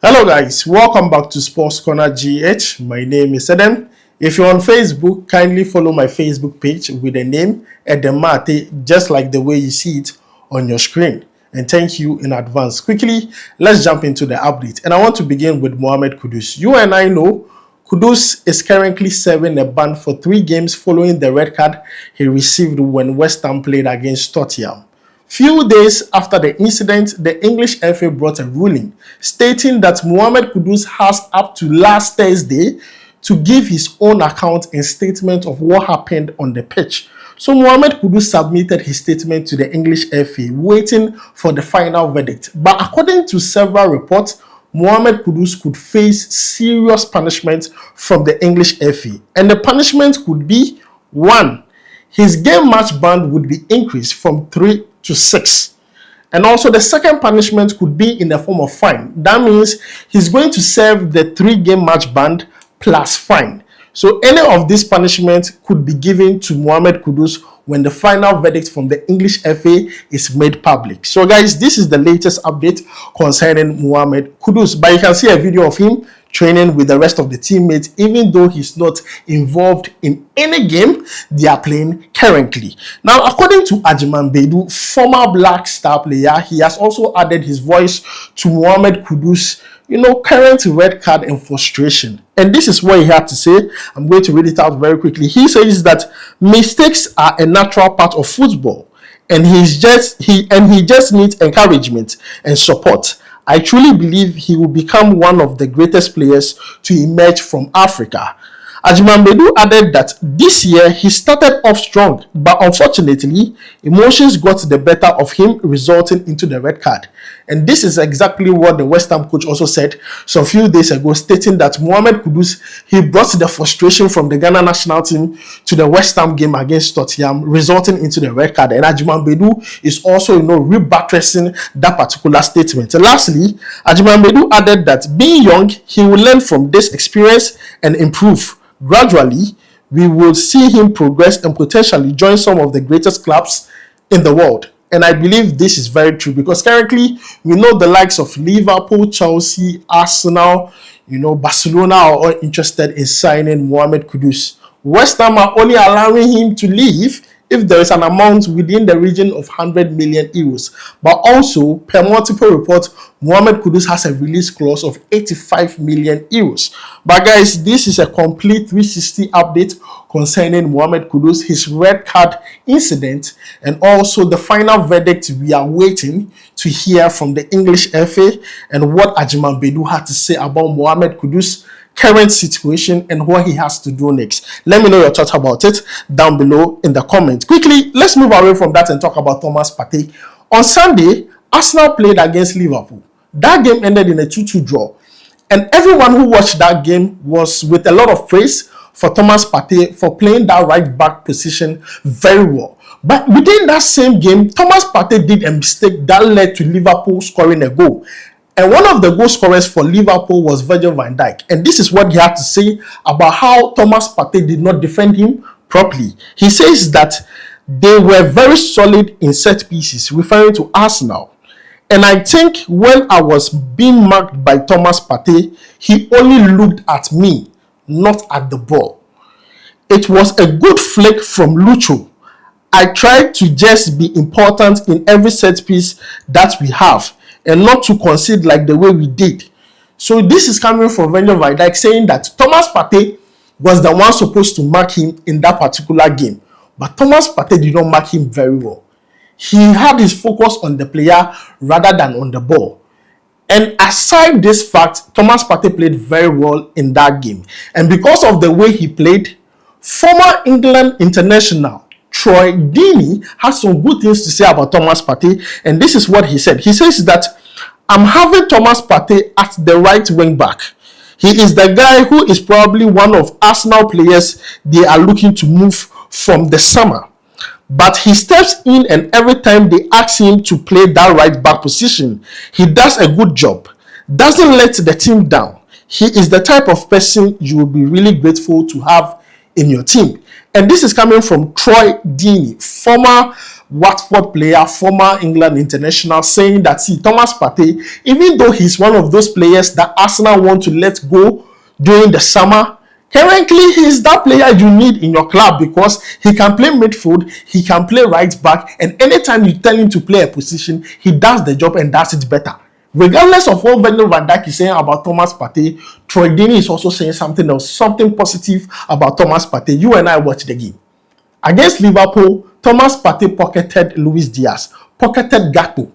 Hello guys, welcome back to SportsCorner GH. My name is Adam. If you're on Facebook, kindly follow my Facebook page with the name Edemate, just like the way you see it on your screen. And thank you in advance. Quickly, let's jump into the update. And I want to begin with Mohammed Kudus. You and I know Kudus is currently serving a ban for 3 games following the red card he received when West Ham played against Tottenham. Few days after the incident, the English FA brought a ruling stating that Mohammed Kudus has up to last Thursday to give his own account and statement of what happened on the pitch. So Mohammed Kudus submitted his statement to the English FA, waiting for the final verdict. But according to several reports, Mohammed Kudus could face serious punishment from the English FA. And the punishment could be 1. His game match ban would be increased from 3 to 6. And also the second punishment could be in the form of fine. That means he's going to serve the 3-game match ban plus fine. So any of these punishments could be given to Mohammed Kudus when the final verdict from the English FA is made public. So guys, this is the latest update concerning Mohammed Kudus. But you can see a video of him training with the rest of the teammates, even though he's not involved in any game they are playing currently. Now, according to Ajiman, former Black Star player, he has also added his voice to Mohammed Kudus' current red card and frustration. And this is what he had to say. I'm going to read it out very quickly. He says that mistakes are a natural part of football, and he just needs encouragement and support. I truly believe he will become one of the greatest players to emerge from Africa. Ajiman added that this year he started off strong, but unfortunately, emotions got the better of him, resulting into the red card. And this is exactly what the West Ham coach also said some few days ago, stating that Mohammed Kudus, he brought the frustration from the Ghana national team to the West Ham game against Tottenham, resulting into the red card. And Ajiman is also, rebuttressing that particular statement. And lastly, Ajiman added that being young, he will learn from this experience and improve. Gradually, we will see him progress and potentially join some of the greatest clubs in the world. And I believe this is very true because currently we know the likes of Liverpool, Chelsea, Arsenal, Barcelona are all interested in signing Mohammed Kudus. West Ham are only allowing him to leave if there is an amount within the region of 100 million euros. But also, per multiple reports, Mohammed Kudus has a release clause of 85 million euros. But guys, this is a complete 360 update concerning Mohammed Kudus, his red card incident, and also the final verdict we are waiting to hear from the English FA and what Ajiman had to say about Mohammed Kudus' current situation and what he has to do next. Let me know your thoughts about it down below in the comments. Quickly, let's move away from that and talk about Thomas Partey. On Sunday, Arsenal played against Liverpool. That game ended in a 2-2 draw. And everyone who watched that game was with a lot of praise for Thomas Partey for playing that right back position very well. But within that same game, Thomas Partey did a mistake that led to Liverpool scoring a goal. And one of the goal scorers for Liverpool was Virgil van Dijk. And this is what he had to say about how Thomas Partey did not defend him properly. He says that they were very solid in set pieces, referring to Arsenal. And I think when I was being marked by Thomas Partey, he only looked at me, not at the ball. It was a good flick from Lucho. I tried to just be important in every set piece that we have, and not to concede like the way we did. So this is coming from Virgil van Dijk saying that Thomas Partey was the one supposed to mark him in that particular game. But Thomas Partey did not mark him very well. He had his focus on the player rather than on the ball. And aside this fact, Thomas Partey played very well in that game. And because of the way he played, former England international Troy Deeney has some good things to say about Thomas Partey, and this is what he said. He says that I'm having Thomas Partey at the right wing back. He is the guy who is probably one of Arsenal players they are looking to move from the summer. But he steps in, and every time they ask him to play that right back position, he does a good job. Doesn't let the team down. He is the type of person you will be really grateful to have in your team. And this is coming from Troy Deeney, former Watford player, former England international, saying that, see, Thomas Partey, even though he's one of those players that Arsenal want to let go during the summer, currently he's that player you need in your club because he can play midfield, he can play right back, and anytime you tell him to play a position, he does the job and does it better. Regardless of what Virgil van Dijk is saying about Thomas Partey, Troy Deeney is also saying something else, something positive about Thomas Partey. You and I watched the game. Against Liverpool, Thomas Partey pocketed Luis Diaz, pocketed Gakpo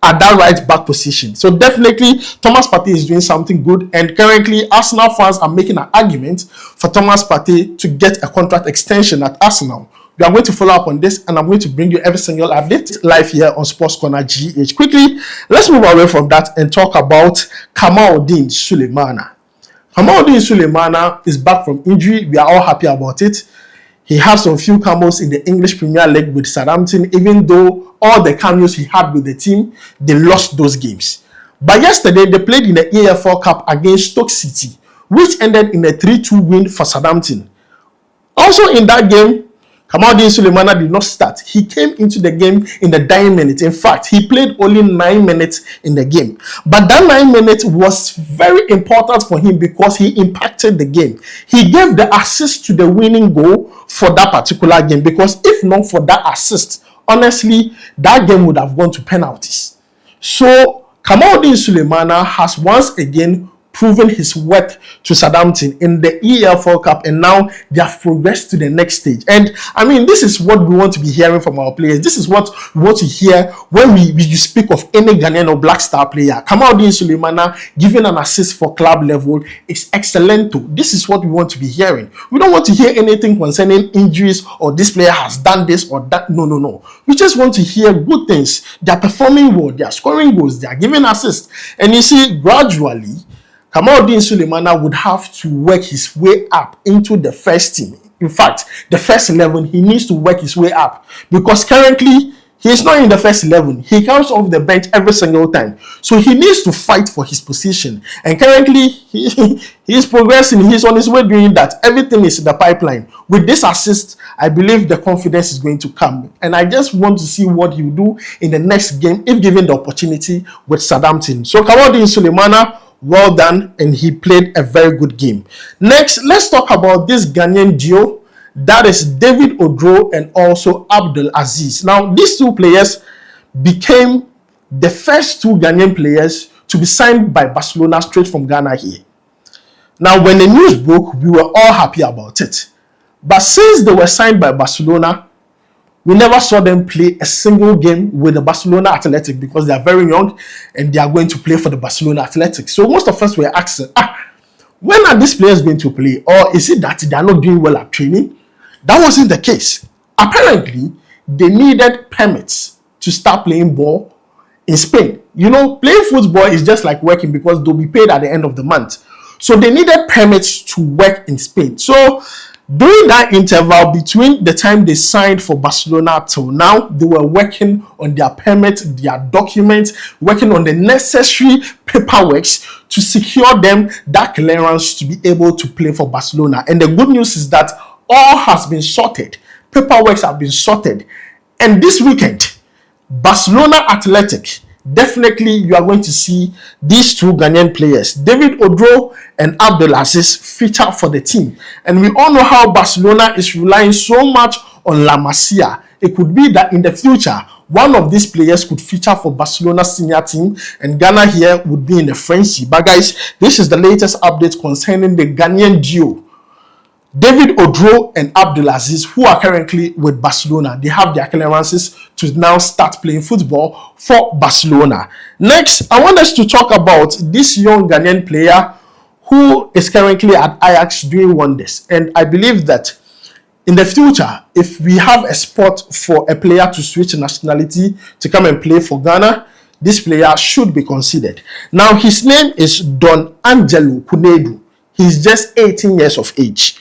at that right back position. So definitely, Thomas Partey is doing something good. And currently, Arsenal fans are making an argument for Thomas Partey to get a contract extension at Arsenal. We are going to follow up on this, and I'm going to bring you every single update live here on SportsCorner GH. Quickly, let's move away from that and talk about Kamaldeen Sulemana. Kamaldeen Sulemana is back from injury. We are all happy about it. He has some few cameos in the English Premier League with Southampton, even though all the cameos he had with the team, they lost those games. But yesterday, they played in the EFL Cup against Stoke City, which ended in a 3-2 win for Southampton. Also in that game, Kamaldeen Sulemana did not start. He came into the game in the dying minute. In fact, he played only 9 minutes in the game. But that 9 minutes was very important for him because he impacted the game. He gave the assist to the winning goal for that particular game, because if not for that assist, honestly, that game would have gone to penalties. So Kamaldeen Sulemana has once again proven his worth to Southampton in the EFL Cup, and now they have progressed to the next stage. And I mean, this is what we want to be hearing from our players. This is what we want to hear when you speak of any Ghanaian or Black Star player. Kamaldeen Sulemana giving an assist for club level is excellent too. This is what we want to be hearing. We don't want to hear anything concerning injuries or this player has done this or that. No. We just want to hear good things. They are performing well. They are scoring goals. They are giving assists. And you see, gradually, Kamaldeen Sulemana would have to work his way up into the first team. In fact, the first 11, he needs to work his way up because currently he is not in the first 11. He comes off the bench every single time. So he needs to fight for his position. And currently he is progressing. He's on his way doing that. Everything is in the pipeline. With this assist, I believe the confidence is going to come. And I just want to see what he will do in the next game if given the opportunity with Southampton. So Kamaldeen Sulemana, well done, and he played a very good game. Next, let's talk about this Ghanaian duo, that is David Oduro and also Abdul Aziz. Now, these two players became the first two Ghanaian players to be signed by Barcelona straight from Ghana here. Now, when the news broke, we were all happy about it. But since they were signed by Barcelona, we never saw them play a single game with the Barcelona Athletic because they are very young and they are going to play for the Barcelona Athletic. So most of us were asking, when are these players going to play? Or is it that they are not doing well at training? That wasn't the case. Apparently, they needed permits to start playing ball in Spain. You know, playing football is just like working because they'll be paid at the end of the month. So they needed permits to work in Spain. So during that interval between the time they signed for Barcelona till now, they were working on their permits, their documents, working on the necessary paperwork to secure them that clearance to be able to play for Barcelona. And the good news is that all has been sorted. Paperwork have been sorted. And this weekend, Barcelona Athletic, definitely you are going to see these two Ghanaian players, David Oduro and Abdul Aziz, feature for the team. And we all know how Barcelona is relying so much on La Masia. It could be that in the future, one of these players could feature for Barcelona's senior team and Ghana here would be in the frenzy. But guys, this is the latest update concerning the Ghanaian duo, David Oduro and Abdul Aziz, who are currently with Barcelona. They have their clearances to now start playing football for Barcelona. Next, I want us to talk about this young Ghanaian player who is currently at Ajax doing wonders. And I believe that in the future, if we have a spot for a player to switch nationality to come and play for Ghana, this player should be considered. Now, his name is Don Angelo Konadu. He's just 18 years of age.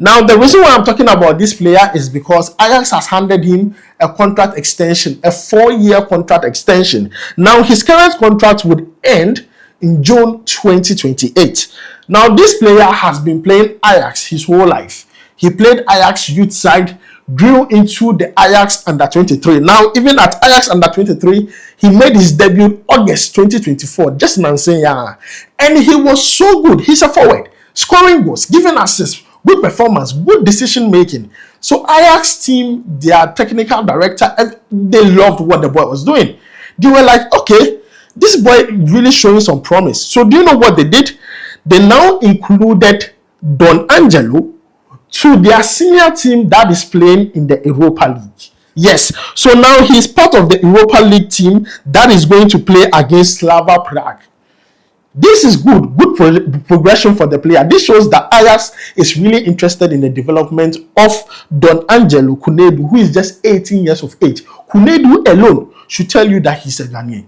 Now, the reason why I'm talking about this player is because Ajax has handed him a contract extension, a 4-year contract extension. Now, his current contract would end in June 2028. Now, this player has been playing Ajax his whole life. He played Ajax youth side grew into the Ajax under-23. Now, even at Ajax under-23, he made his debut August 2024, just Nansenya. And he was so good. He's a forward, scoring goals, giving assists, good performance, good decision making. So Ajax team, their technical director, they loved what the boy was doing. They were like, okay, this boy really showing some promise. So do you know what they did? They now included Don Angelo to their senior team that is playing in the Europa League. Yes, so now he's part of the Europa League team that is going to play against Slava Prague. This is good progression for the player. This shows that Ajax is really interested in the development of Don Angelo Konadu, who is just 18 years of age. Konadu alone should tell you that he's a Ghanaian.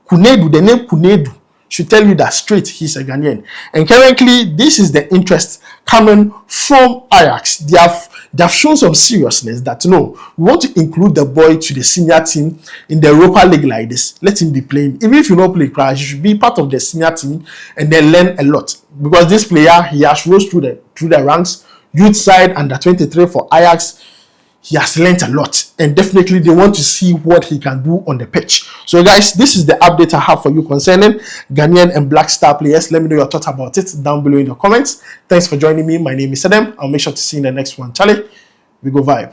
Konadu, the name Konadu, should tell you that straight he's a Ghanaian. And currently, this is the interest coming from Ajax. They have shown some seriousness that no, we want to include the boy to the senior team in the Europa League like this. Let him be playing. Even if you don't play crash, you should be part of the senior team and then learn a lot. Because this player, he has rose through the ranks, youth side under-23 for Ajax. He has learned a lot, and definitely they want to see what he can do on the pitch. So guys, this is the update I have for you concerning Ghanaian and Black Star players. Let me know your thoughts about it down below in the comments. Thanks for joining me. My name is Adam. I'll make sure to see you in the next one. Charlie, we go vibe.